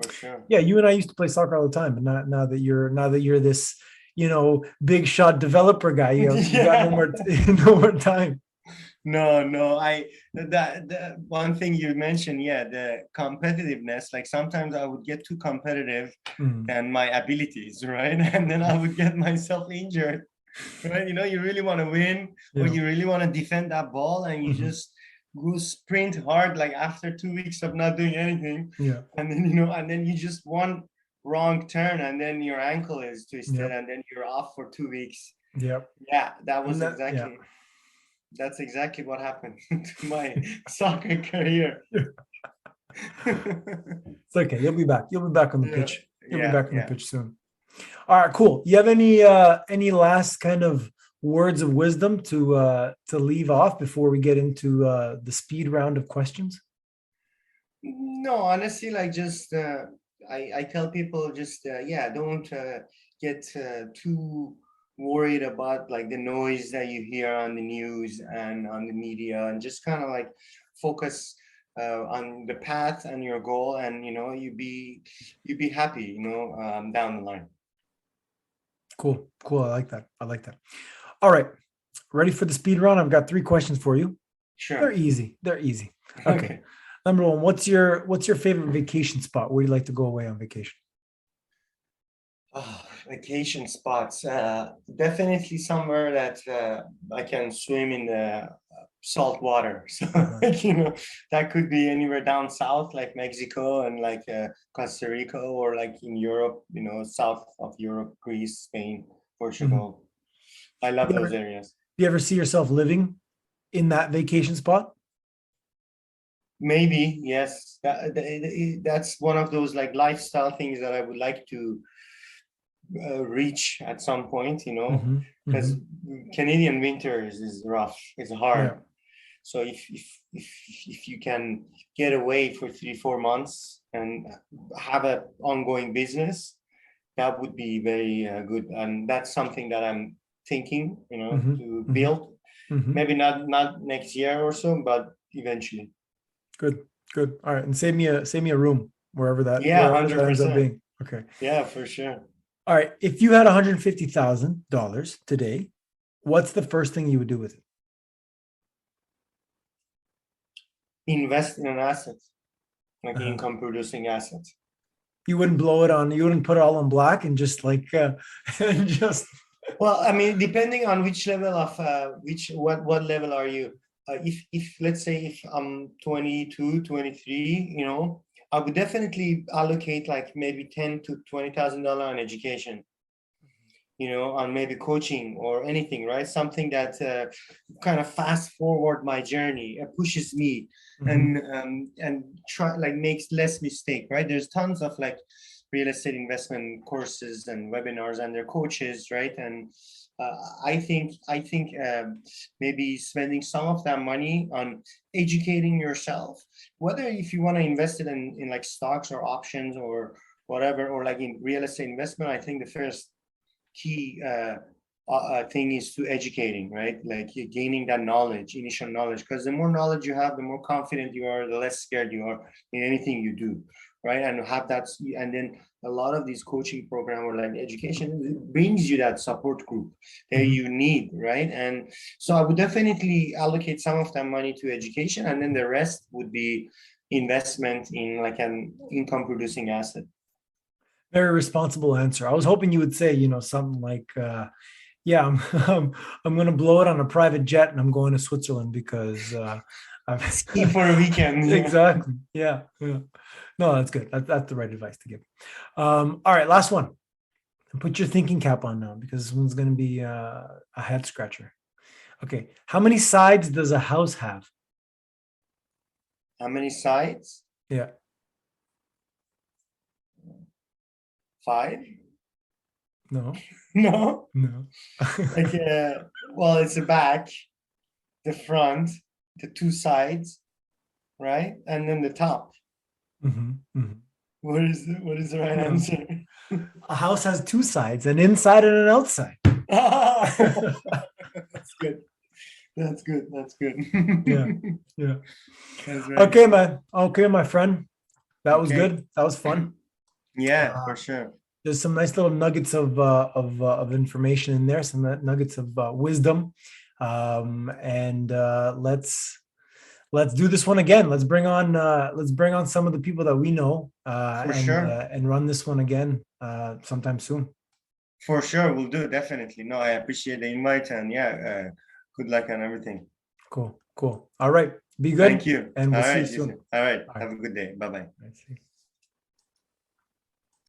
sure. Yeah, you and I used to play soccer all the time, but now that you're this, big shot developer guy, you got no more no more time. No, the one thing you mentioned, the competitiveness, like sometimes I would get too competitive than my abilities, right? And then I would get myself injured, right? You really want to win or you really want to defend that ball and you just go sprint hard, like after 2 weeks of not doing anything. Yeah. And then, and then you just one wrong turn and then your ankle is twisted and then you're off for 2 weeks. Yep. Yeah, that's exactly what happened to my soccer career. It's okay. You'll be back. You'll be back on the pitch. You'll be back on the pitch soon. All right, cool. You have any last kind of words of wisdom to leave off before we get into the speed round of questions? No, honestly, like just I tell people just don't get too worried about like the noise that you hear on the news and on the media, and just kind of like focus on the path and your goal, and you be happy down the line. Cool. I like that. All right, ready for the speed round? I've got 3 questions for you. Sure. They're easy. Okay. Number 1, what's your favorite vacation spot? Where do you like to go away on vacation? Vacation spots, definitely somewhere that I can swim in the salt water. So that could be anywhere down south, like Mexico and like Costa Rica, or like in Europe, south of Europe, Greece, Spain, Portugal. I love those areas. Do you ever see yourself living in that vacation spot? maybe, yes. That's one of those like lifestyle things that I would like to reach at some point, Mm-hmm, mm-hmm. because Canadian winter is rough, it's Yeah. hard. So if you can get away for 3-4 months and have an ongoing business, that would be very good. And that's something that I'm thinking, Mm-hmm, to mm-hmm, build. mm-hmm. Maybe not next year or so, but eventually. Good, good. All right, and save me a room wherever that Yeah, wherever that ends up 100%. being. Okay. Yeah, for sure. All right. If you had $150,000 today, what's the first thing you would do with it? Invest in an asset, like Uh-huh. income producing assets. You wouldn't blow it on. You wouldn't put it all in black and just like and just. Well, I mean, depending on which level of what level are you? If let's say if I'm 22, 23, I would definitely allocate like maybe $10,000 to $20,000 on education, on maybe coaching or anything, right? Something that kind of fast forward my journey, pushes me, Mhm. and try like makes less mistake, right? There's tons of like real estate investment courses and webinars and their coaches, right? And I think maybe spending some of that money on educating yourself, whether if you want to invest it in like stocks or options or whatever, or like in real estate investment. I think the first key thing is to educating, right? Like you're gaining that knowledge, initial knowledge, because the more knowledge you have, the more confident you are, the less scared you are in anything you do, right? And have that, and then a lot of these coaching program or like education brings you that support group that Mhm. you need, right? And so I would definitely allocate some of that money to education, and then the rest would be investment in like an income producing asset. Very responsible answer. I was hoping you would say, something like, "Yeah, I'm, I'm going to blow it on a private jet, and I'm going to Switzerland because I'm." Ski for a weekend. Yeah. Exactly. Yeah. Yeah. No, that's good. That's the right advice to give. All right, last one. Put your thinking cap on now because this one's going to be a head scratcher. Okay. How many sides does a house have? How many sides? Yeah. 5? No. No. No. Like, well, it's the back, the front, the two sides, right? And then the top. Mhm, mhm. What is the right No. answer? A house has two sides, an inside and an outside. That's good. That's good. That's good. Yeah. Yeah. That's very Okay, good. man. Okay, my friend. That was Okay. good. That was fun. Yeah, Uh, for sure. there's some nice little nuggets of information in there, some nuggets of wisdom. And let's do this one again. Let's bring on some of the people that we know For sure. and run this one again sometime soon. For sure. We'll do it, definitely. No, I appreciate the invite, and yeah, good luck and everything. Cool, cool. All right. Be Thank good, you. and All we'll see you right, you soon. too. All right. All right. Have a good day. Bye bye. I see.